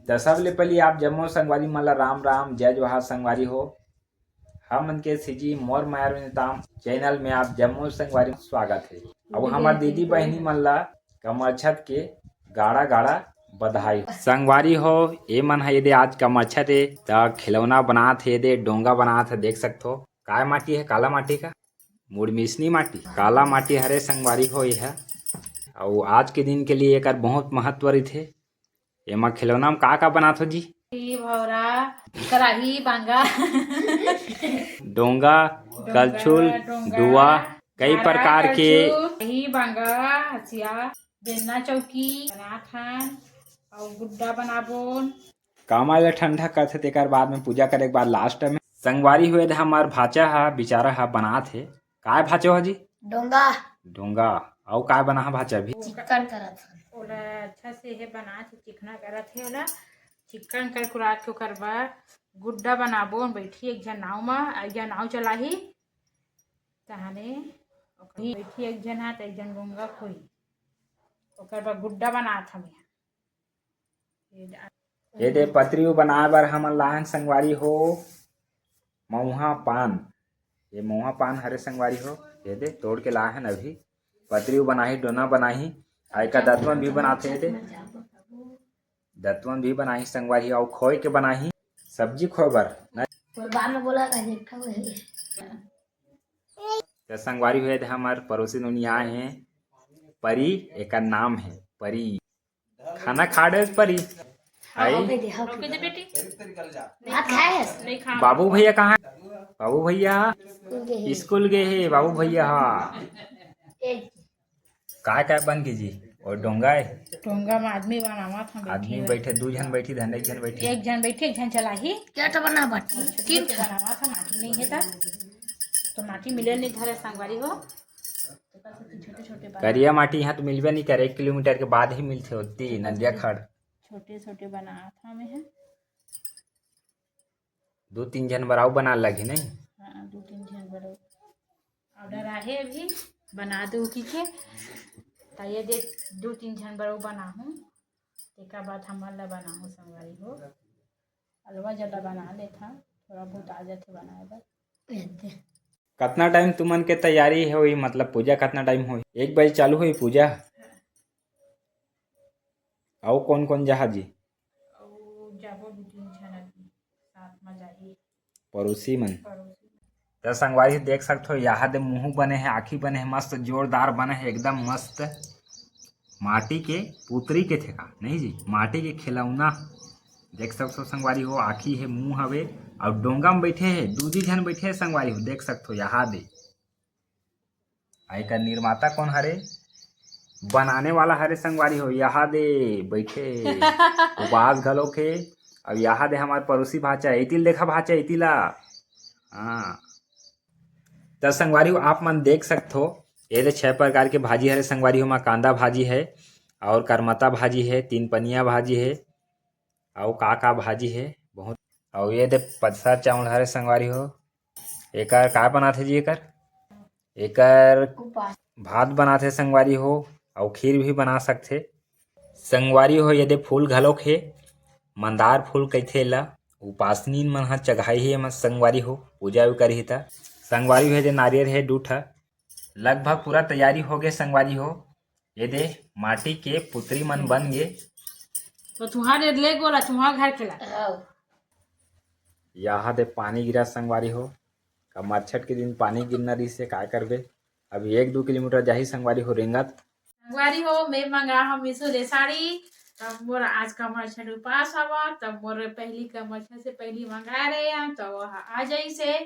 तो सबले पहले आप जम्मो संगवारी मन ला राम राम जय जोहार संगवारी हो। हम मन के सीजी मोर मायर नेताम चैनल में आप जम्मो संगवारी स्वागत है। अब हमार दीदी बहनी मन ला कमर छत के गाड़ा गाड़ा बधाई संगवारी हो। ए मन है यदि आज कमर छत है तो खिलौना बनात है, यदि डोंगा बनात है। देख सकते हो काय माटी है, काला माटी का मुड़मिसनी माटी, काला माटी हरे संगवारी हो। यह और आज के दिन के लिए एक बहुत महत्व रही। एमा खिलौना में का बनात हो जी? भौरा, कराही, बांगा, डोंगा, कलछुल, डुआ, कई प्रकार के ही बांगा, हसिया, बेलना, चौकी बनात हन और गुड्डा बनाबोन। कामा ठंडा करथे तेकर बाद में पूजा करे के बाद लास्ट में संगवारी हुए हमार भाचा हा बिचारा हा बनात है। काय भाचा हो जी? डोंगा डोंगा। और काय बना हा भाचा भी? चिकन करत हन। ओला अच्छा से है बनात है, चिकना करत है। ओला चिकन कर कुरात के ओकर बाद गुड्डा बनाबोन। बैठी एक जन नाव में, एक जन नाव चलाही तहने बैठी एक जन हाथ एक जन डोंगा खोई ओकर बाद गुड्डा बनात हम। ये दे पतरी बनाए बर हमन लाहन संगवारी हो मऊहा पान। ये मऊहा पान हरे संगवारी हो। ये दे तोड़ के लाहन अभी पतरी बनाही, डोना बनाही, का दतवन भी बनाते हैं। दतवन भी बनाही संगवारी और खोई के बनाही सब्जी खोए बर बाद में बोला था देखा तो संगवारी हुए थे हमार पड़ोसी दुनिया है परी। एक नाम है परी। खाना खा रहे परी आई बाबू भैया कहाँ है? बाबू भैया स्कूल गए है। बाबू भैया काय बन के जी? और डोंगा है, डोंगा में आदमी बनावत हम। आदमी बैठे, दो जन बैठी धन एक जन बैठी, एक जन बैठे एक जन चलाही। क्या तो बना बाटी तीन बनावत हम। माटी नहीं है तो माटी मिले नहीं धरे संगवारी हो। छोटे छोटे करिया माटी यहाँ तो मिलबे नहीं करे, 1 किलोमीटर के बाद ही मिलते होती नदिया खड़। छोटे छोटे बनावत हमें है। 2-3 जन बराव बना लगे नहीं। हाँ 2-3 जन बराव ऑर्डर आहे अभी बना दो की के ये दे 2-3 जन बराव बनाहूँ तेका बाद हमन ला बनाहूँ संगवारी हो। अलवा ज्यादा बना लेथा, थोड़ा बहुत आ जाते बनाए बर। कितना टाइम तुमन के तैयारी होई? मतलब पूजा कितना टाइम होई? 1 बजे चालू हुई पूजा। और कौन कौन जहा जी? जाबो 2-3 जन साथ में जाही पड़ोसी मन। तो संगवारी देख सकते हो यहाँ दे मुंह बने हैं, आँखी बने हैं, मस्त जोरदार बने हैं एकदम मस्त। माटी के पुतरी के थे का नहीं जी, माटी के खिलौना देख सकते हो संगवारी हो। आँखी है, मुंह हवे और डोंगा में बैठे है, 2 जन बैठे है संगवारी हो। देख सकते हो यहाँ दे आई का निर्माता कौन हरे, बनाने वाला हरे संगवारी हो। यहाँ दे बैठे उबास घलो के। अब यहाँ दे हमारे पड़ोसी भाचा इतिल देखा भाचा इतिला। हाँ तो संगवारी हो आप मन देख सकते हो ये 6 प्रकार के भाजी हरे संगवारी हो। कांदा भाजी है और करमता भाजी है, 3 पनिया भाजी है और का भाजी है बहुत। और ये दे पत्ता चावल हरे संगवारी हो। एकर का बनाते जी? एकर भात बनाते संगवारी हो और खीर भी बना सकते संगवारी हो। ये दे फूल घलोक है, मंदार फूल कहथे ला। उपासनी मन ह चघाई है संगवारी हो, पूजा भी करही था संगवारी हो। नारियल है 2 ठा। लगभग पूरा तैयारी हो गए संगवारी हो। ये दे माटी के पुतरी मन बन गए तो तुम्हारे ले गोला तुम्हारा घर केला। यहाँ दे पानी गिरा संगवारी हो। कमरछठ के दिन पानी गिरना रही से काय करबे। अभी 1-2 किलोमीटर जाही संगवारी हो रेंगत। संगवारी हो मैं मंगा हम मीशो ले साड़ी। तब मोर आज कमरछठ उपास हवा, तब मोर पहली कमरछठ से पहली मंगा रहे हैं तो वह आ जाई से।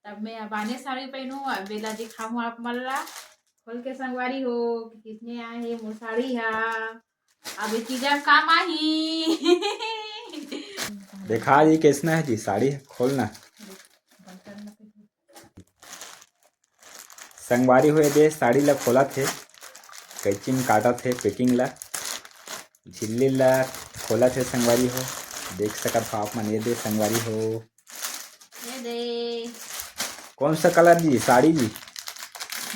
तब मैं अब आने साड़ी पहनूं, अब बेला दिखाऊं आप मल्ला खोल के संगवारी हो कि कितने आए हैं मोर साड़ी है। अब ये चीज़ काम आई देखा जी कैसना है जी साड़ी खोलना संगवारी हुए दे साड़ी ला खोला थे, कैची में काटा थे पैकिंग ला, झिल्ली ला खोला थे संगवारी हो। देख सकत हो आप मन ये दे संगवारी हो। ये दे कौन सा कलर जी साड़ी जी?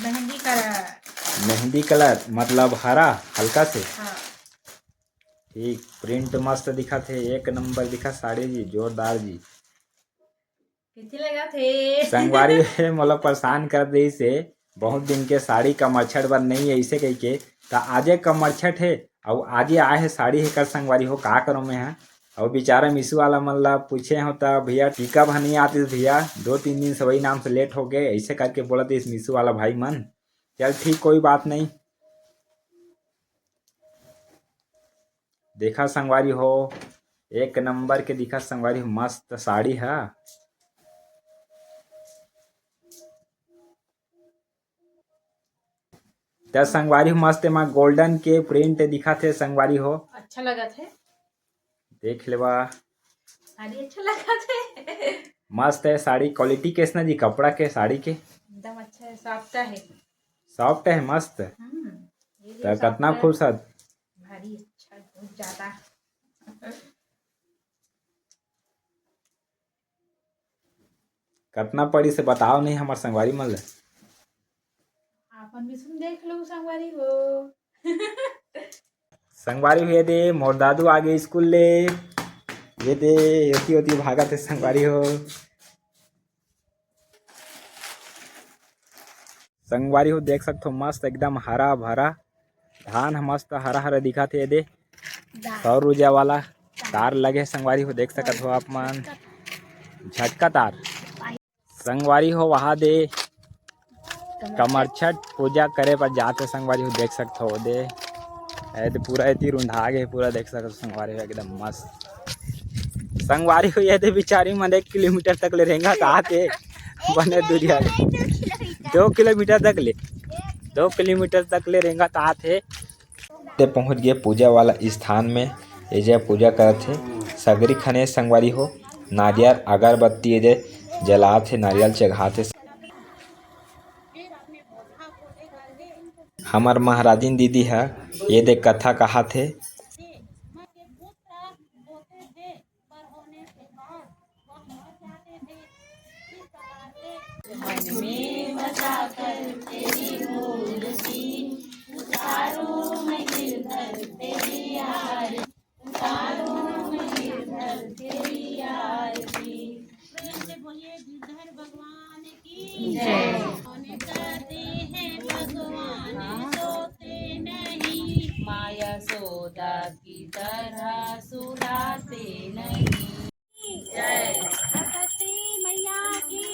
मेहंदी कलर। मेहंदी कलर मतलब हरा हल्का से। हाँ। ठीक प्रिंट मस्त दिखा थे, एक नंबर दिखा साड़ी जी, जोरदार जी। कितने लगा थे संगवारी मोला परेशान कर दी से बहुत दिन के साड़ी का मच्छर बन नहीं है इसे कह के तो आजे का मच्छर है और आजे आए है साड़ी है कर संगवारी हो का करो मैं है और बेचारा मिसू वाला मन ला पूछे हो तो भैया टीका भनी आती भैया 2-3 दिन से वही नाम से लेट हो गए ऐसे करके बोला थे इस मिसू वाला भाई मन। चल ठीक कोई बात नहीं। देखा संगवारी हो एक नंबर के दिखा संगवारी हो, मस्त साड़ी है। तो संगवारी हो मस्त माँ गोल्डन के प्रिंट दिखा थे संगवारी हो, अच्छा लगा थे, देख लेवा साड़ी अच्छा लगा थे मस्त है साड़ी। क्वालिटी कैसना जी कपड़ा के साड़ी के एकदम अच्छा है, सॉफ्ट है, सॉफ्ट है मस्त। ये तो कितना खूबसूरत भारी अच्छा बहुत ज्यादा कितना पड़ी से बताओ नहीं हमार संगवारी मन। आपन भी सुन देख लो संगवारी हो संगवारी हुए दे मोर दादू आगे स्कूल ले ये दे होती होती भागा थे संगवारी हो। संगवारी हो देख सकते हो मस्त एकदम हरा भरा धान मस्त हरा हरा दिखा थे। ये दे 100 ऊर्जा वाला तार लगे संगवारी हो देख सकते हो आप मन, झटका तार संगवारी हो वहाँ दे कमर छठ पूजा करे पर जाते संगवारी हो देख सकते हो दे ऐसे पूरा इतनी रुंधा गए पूरा देख सकते हो संगवारी हो एकदम मस्त। संगवारी हो ये बेचारी मन 1 किलोमीटर तक ले रहेंगा तो आते बने दूरिया 2 किलोमीटर तक ले 2 किलोमीटर तक ले रहेंगा तो आते ते पहुँच गए पूजा वाला स्थान में। ये जो पूजा करते सगरी खने संगवारी हो नारियल अगरबत्ती ये जलाते नारियल चढ़ाते। हमार महाराजिन दीदी है ये देख कथा कहा थे माया सोदा की तरह सुलाते नहीं। जय सरस्वती मैया की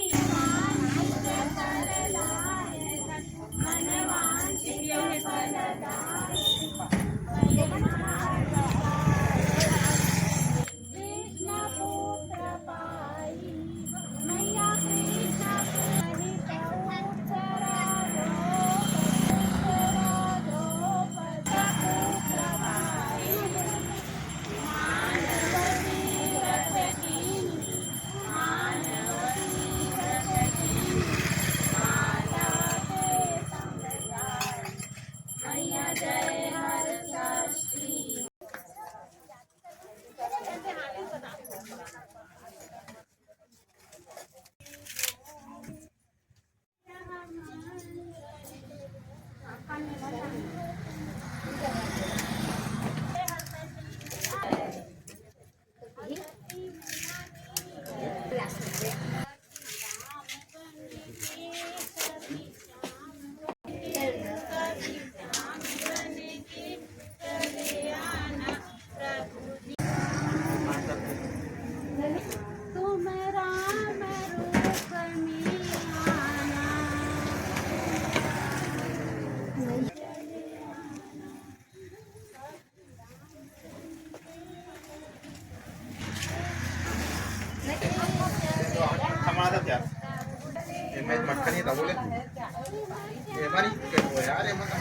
मक्खनी था बोले ये हमारी क्या हुआ यार ये मतलब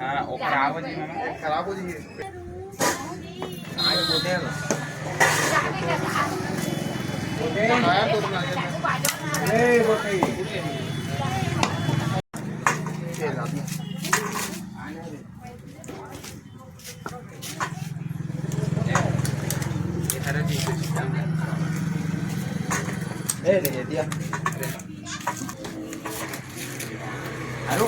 हां वो खराब हो जी मामा खराब हो जी आए बोलते हैं आया तो ना ये बोलते ये लाती ये तरह की ले दिया हेलो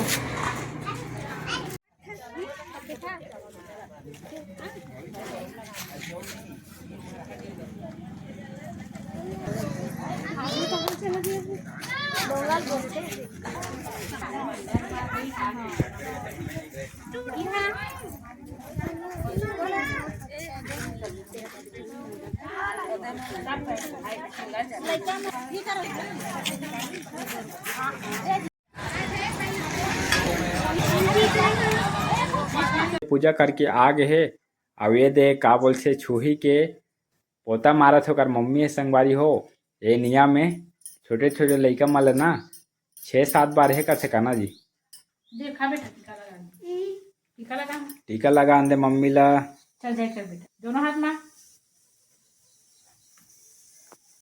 पूजा करके आ गए है। अब ये दे का बोलते छुही के पोता मारत हो कर मम्मी संगवारी हो। ये निया में छोटे छोटे लइका मन ना 6-7 बार है करथे काना जी। देखा बेटा टीका लगा दे। टीका लगा। टीका लगा दे मम्मी ला। चल जाए कर बेटा दोनों हाथ में